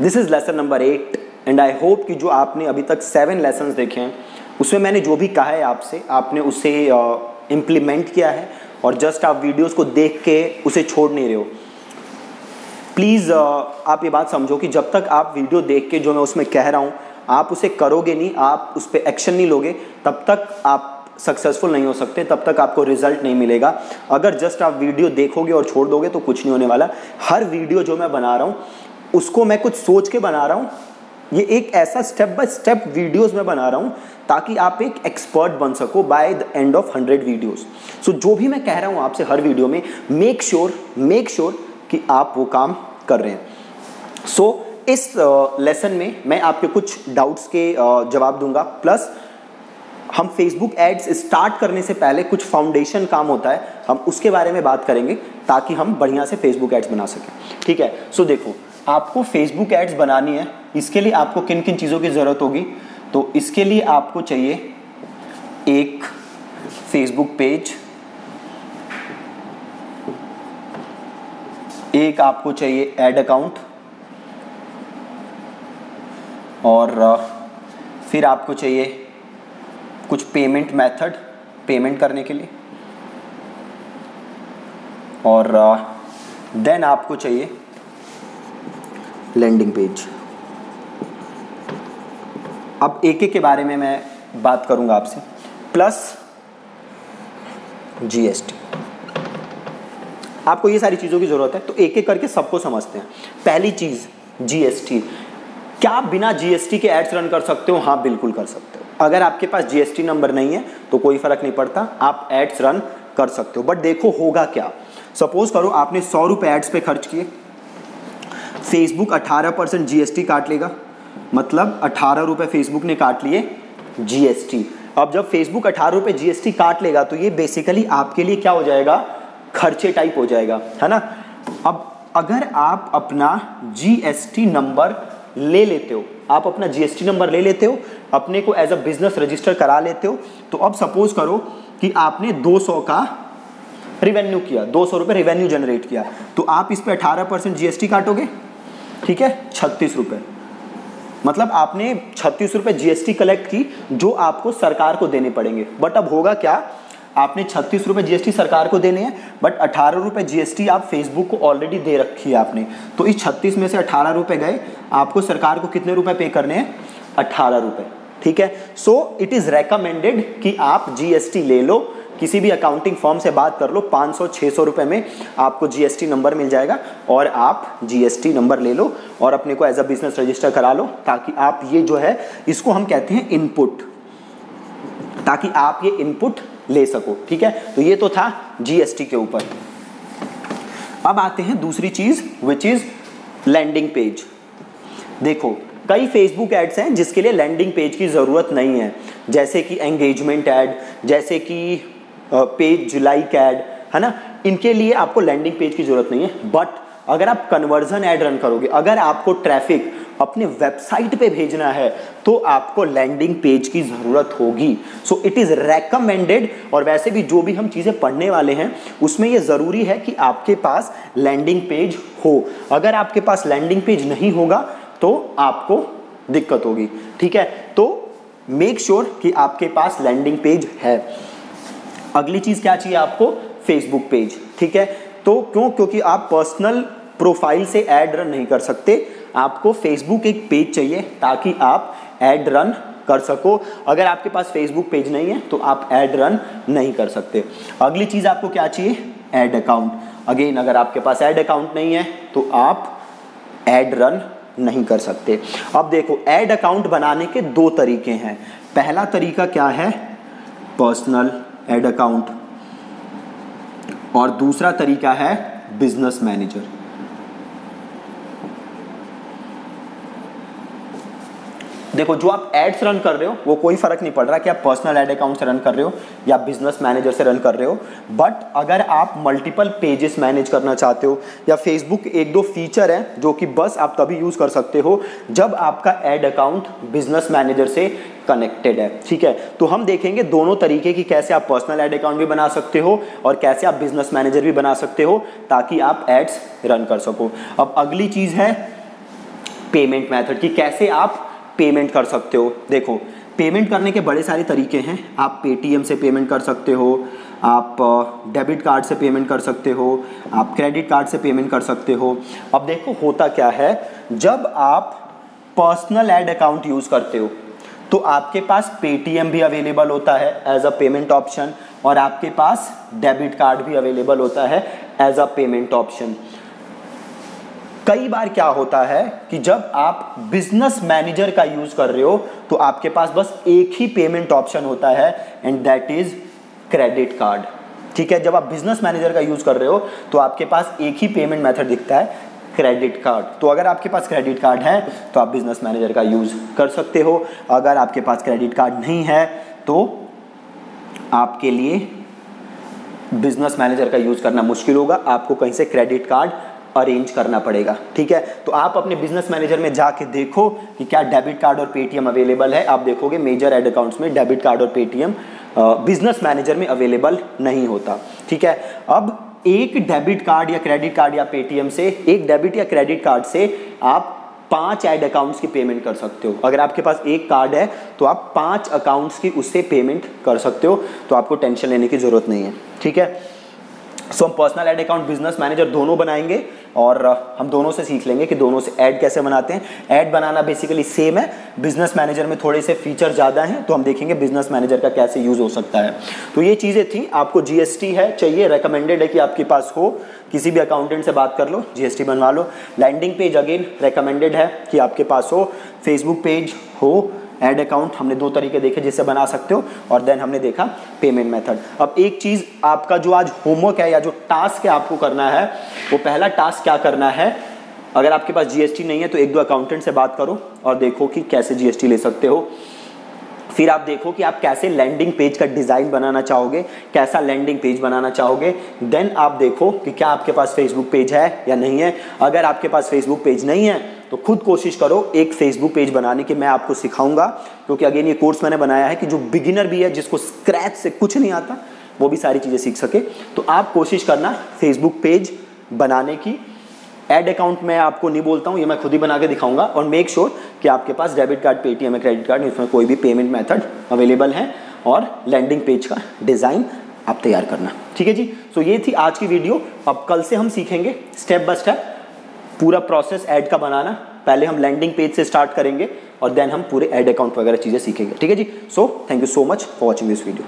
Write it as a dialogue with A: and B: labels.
A: This is lesson number 8 and I hope कि जो आपने अभी तक 7 लेसन्स देखे हैं उसमें मैंने जो भी कहा है आपसे, आपने उसे इम्प्लीमेंट किया है और जस्ट आप वीडियोस को देख के उसे छोड़ नहीं रहे हो। प्लीज़ आप ये बात समझो कि जब तक आप वीडियो देख के जो मैं उसमें कह रहा हूँ आप उसे करोगे नहीं, आप उस पर एक्शन नहीं लोगे, तब तक आप सक्सेसफुल नहीं हो सकते, तब तक आपको रिजल्ट नहीं मिलेगा। अगर जस्ट आप वीडियो देखोगे और छोड़ दोगे तो कुछ नहीं होने वाला। हर वीडियो जो मैं बना रहा हूँ उसको मैं कुछ सोच के बना रहा हूँ। ये एक ऐसा स्टेप बाय स्टेप वीडियोस में बना रहा हूँ ताकि आप एक एक्सपर्ट बन सको by the end of 100 videos. So जो भी मैं कह रहा हूँ आपसे हर वीडियो में, मेक श्योर कि आप वो काम कर रहे हैं। सो इस लेसन में मैं आपके कुछ डाउट्स के जवाब दूंगा, प्लस हम फेसबुक एड्स स्टार्ट करने से पहले कुछ फाउंडेशन काम होता है, हम उसके बारे में बात करेंगे ताकि हम बढ़िया से फेसबुक एड्स बना सकें। ठीक है, सो देखो आपको फेसबुक एड्स बनानी है, इसके लिए आपको किन किन चीज़ों की ज़रूरत होगी। तो इसके लिए आपको चाहिए एक फेसबुक पेज, एक आपको चाहिए एड अकाउंट, और फिर आपको चाहिए कुछ पेमेंट मेथड पेमेंट करने के लिए, और देन आपको चाहिए लैंडिंग पेज। अब एक एक के बारे में मैं बात करूंगा आपसे, प्लस जीएसटी। आपको ये सारी चीज़ों की ज़रूरत है, तो एक एक करके सबको समझते हैं। पहली चीज़ जीएसटी। क्या आप बिना जीएसटी के एड्स रन कर सकते हो? हाँ, बिल्कुल कर सकते हो। अगर आपके पास जीएसटी नंबर नहीं है तो कोई फ़र्क नहीं पड़ता, आप एड्स रन कर सकते हो। बट देखो होगा क्या, सपोज करो आपने 100 रुपये एड्स पे खर्च किए, फेसबुक 18% जीएसटी काट लेगा, मतलब 18 रुपये फेसबुक ने काट लिए जीएसटी। अब जब फेसबुक 18 रुपये जीएसटी काट लेगा तो ये बेसिकली आपके लिए क्या हो जाएगा, खर्चे टाइप हो जाएगा, है ना। अब अगर आप अपना जीएसटी नंबर ले लेते हो, आप अपना जीएसटी नंबर ले लेते हो, अपने को एज अ बिजनेस रजिस्टर करा लेते हो, तो अब सपोज करो कि आपने 200 का रिवेन्यू किया, 200 रुपये रिवेन्यू जनरेट किया, तो आप इस पे 18% जीएसटी काटोगे, ठीक है, 36 रुपये। मतलब आपने 36 रुपये जीएसटी कलेक्ट की जो आपको सरकार को देने पड़ेंगे। बट अब होगा क्या, आपने 36 रुपये जीएसटी सरकार को देने हैं, बट 18 रुपये जीएसटी आप फेसबुक को ऑलरेडी दे रखी है आपने, तो इस 36 में से 18 रुपये गए, आपको सरकार को कितने रुपए पे करने हैं, 18 रुपये। ठीक है, सो इट इज़ रेकमेंडेड कि आप जीएसटी ले लो, किसी भी अकाउंटिंग फर्म से बात कर लो, 500-600 रुपये में आपको जीएसटी नंबर मिल जाएगा, और आप जीएसटी नंबर ले लो और अपने को एज अ बिजनेस रजिस्टर करा लो, ताकि आप ये जो है इसको हम कहते हैं इनपुट, ताकि आप ये इनपुट ले सको। ठीक है, तो ये तो था जीएसटी के ऊपर। अब आते हैं दूसरी चीज विच इज लैंडिंग पेज। देखो कई फेसबुक एड्स हैं जिसके लिए लैंडिंग पेज की ज़रूरत नहीं है, जैसे कि एंगेजमेंट ऐड, जैसे कि पेज लाइक ऐड, है ना, इनके लिए आपको लैंडिंग पेज की ज़रूरत नहीं है। बट अगर आप कन्वर्जन ऐड रन करोगे, अगर आपको ट्रैफिक अपने वेबसाइट पे भेजना है तो आपको लैंडिंग पेज की ज़रूरत होगी। सो इट इज़ रेकमेंडेड, और वैसे भी जो भी हम चीज़ें पढ़ने वाले हैं उसमें ये ज़रूरी है कि आपके पास लैंडिंग पेज हो। अगर आपके पास लैंडिंग पेज नहीं होगा तो आपको दिक्कत होगी। ठीक है, तो मेक श्योर कि आपके पास लैंडिंग पेज है। अगली चीज़ क्या चाहिए आपको, फेसबुक पेज। ठीक है, तो क्योंकि आप पर्सनल प्रोफाइल से ऐड रन नहीं कर सकते, आपको फेसबुक एक पेज चाहिए ताकि आप ऐड रन कर सको। अगर आपके पास फेसबुक पेज नहीं है तो आप ऐड रन नहीं कर सकते। अगली चीज़ आपको क्या चाहिए, ऐड अकाउंट। अगेन अगर आपके पास ऐड अकाउंट नहीं है तो आप ऐड रन नहीं कर सकते। अब देखो ऐड अकाउंट बनाने के 2 तरीके हैं। पहला तरीका क्या है, पर्सनल ऐड अकाउंट, और दूसरा तरीका है बिजनेस मैनेजर। देखो जो आप एड्स रन कर रहे हो वो कोई फर्क नहीं पड़ रहा कि आप पर्सनल ऐड अकाउंट से रन कर रहे हो या बिजनेस मैनेजर से रन कर रहे हो। बट अगर आप मल्टीपल पेजेस मैनेज करना चाहते हो, या फेसबुक 1-2 फीचर है जो कि बस आप तभी यूज कर सकते हो जब आपका ऐड अकाउंट बिजनेस मैनेजर से कनेक्टेड है। ठीक है, तो हम देखेंगे दोनों तरीके की, कैसे आप पर्सनल ऐड अकाउंट भी बना सकते हो और कैसे आप बिजनेस मैनेजर भी बना सकते हो ताकि आप एड्स रन कर सको। अब अगली चीज है पेमेंट मेथड की, कैसे आप पेमेंट कर सकते हो। देखो पेमेंट करने के बड़े सारे तरीके हैं। आप पेटीएम से पेमेंट कर सकते हो, आप डेबिट कार्ड से पेमेंट कर सकते हो, आप क्रेडिट कार्ड से पेमेंट कर सकते हो। अब देखो होता क्या है, जब आप पर्सनल एड अकाउंट यूज़ करते हो तो आपके पास पेटीएम भी अवेलेबल होता है एज अ पेमेंट ऑप्शन, और आपके पास डेबिट कार्ड भी अवेलेबल होता है एज अ पेमेंट ऑप्शन। कई बार क्या होता है कि जब आप बिजनेस मैनेजर का यूज कर रहे हो तो आपके पास बस एक ही पेमेंट ऑप्शन होता है and that is credit card. ठीक है, जब आप बिजनेस मैनेजर का यूज कर रहे हो तो आपके पास एक ही पेमेंट मेथड दिखता है, क्रेडिट कार्ड। तो अगर आपके पास क्रेडिट कार्ड है तो आप बिजनेस मैनेजर का यूज कर सकते हो। अगर आपके पास क्रेडिट कार्ड नहीं है तो आपके लिए बिजनेस मैनेजर का यूज करना मुश्किल होगा, आपको कहीं से क्रेडिट कार्ड अरेंज करना पड़ेगा। ठीक है, तो आप अपने बिजनेस मैनेजर में जाके देखो कि क्या डेबिट कार्ड और पेटीएम अवेलेबल है। आप देखोगे मेजर एड अकाउंट्स में डेबिट कार्ड और पेटीएम बिजनेस मैनेजर में अवेलेबल नहीं होता। ठीक है, अब एक डेबिट कार्ड या क्रेडिट कार्ड या पेटीएम से, एक डेबिट या क्रेडिट कार्ड से आप 5 एड अकाउंट्स की पेमेंट कर सकते हो। अगर आपके पास एक कार्ड है तो आप 5 अकाउंट्स की उससे पेमेंट कर सकते हो, तो आपको टेंशन लेने की जरूरत नहीं है। ठीक है, सो हम personal ad account, business manager दोनों बनाएंगे और हम दोनों से सीख लेंगे कि दोनों से ऐड कैसे बनाते हैं। ऐड बनाना बेसिकली सेम है, बिजनेस मैनेजर में थोड़े से फीचर ज़्यादा हैं, तो हम देखेंगे बिजनेस मैनेजर का कैसे यूज़ हो सकता है। तो ये चीज़ें थी। आपको जीएसटी है चाहिए, रेकमेंडेड है कि आपके पास हो, किसी भी अकाउंटेंट से बात कर लो, जीएसटी बनवा लो। लैंडिंग पेज अगेन रेकमेंडेड है कि आपके पास हो, फेसबुक पेज हो, एड अकाउंट हमने 2 तरीके देखे जिससे बना सकते हो, और देन हमने देखा पेमेंट मेथड। अब एक चीज़ आपका जो आज होमवर्क है या जो टास्क है आपको करना है, वो पहला टास्क क्या करना है, अगर आपके पास जीएसटी नहीं है तो 1-2 अकाउंटेंट से बात करो और देखो कि कैसे जीएसटी ले सकते हो। फिर आप देखो कि आप कैसे लैंडिंग पेज का डिज़ाइन बनाना चाहोगे, कैसा लैंडिंग पेज बनाना चाहोगे। देन आप देखो कि क्या आपके पास फेसबुक पेज है या नहीं है। अगर आपके पास फेसबुक पेज नहीं है तो खुद कोशिश करो एक फेसबुक पेज बनाने की, मैं आपको सिखाऊंगा, क्योंकि अगेन ये कोर्स मैंने बनाया है कि जो बिगिनर भी है, जिसको स्क्रैच से कुछ नहीं आता, वो भी सारी चीज़ें सीख सके। तो आप कोशिश करना फेसबुक पेज बनाने की। एड अकाउंट मैं आपको नहीं बोलता हूँ, ये मैं खुद ही बना के दिखाऊंगा। और मेक श्योर कि आपके पास debit card, Paytm, credit card, इसमें कोई भी पेमेंट मेथड अवेलेबल है, और लैंडिंग पेज का डिज़ाइन आप तैयार करना। ठीक है जी, सो ये थी आज की वीडियो। अब कल से हम सीखेंगे स्टेप बाय स्टेप पूरा प्रोसेस ऐड का बनाना। पहले हम लैंडिंग पेज से स्टार्ट करेंगे और देन हम पूरे ऐड अकाउंट वगैरह चीज़ें सीखेंगे। ठीक है जी, so thank you so much for watching this video.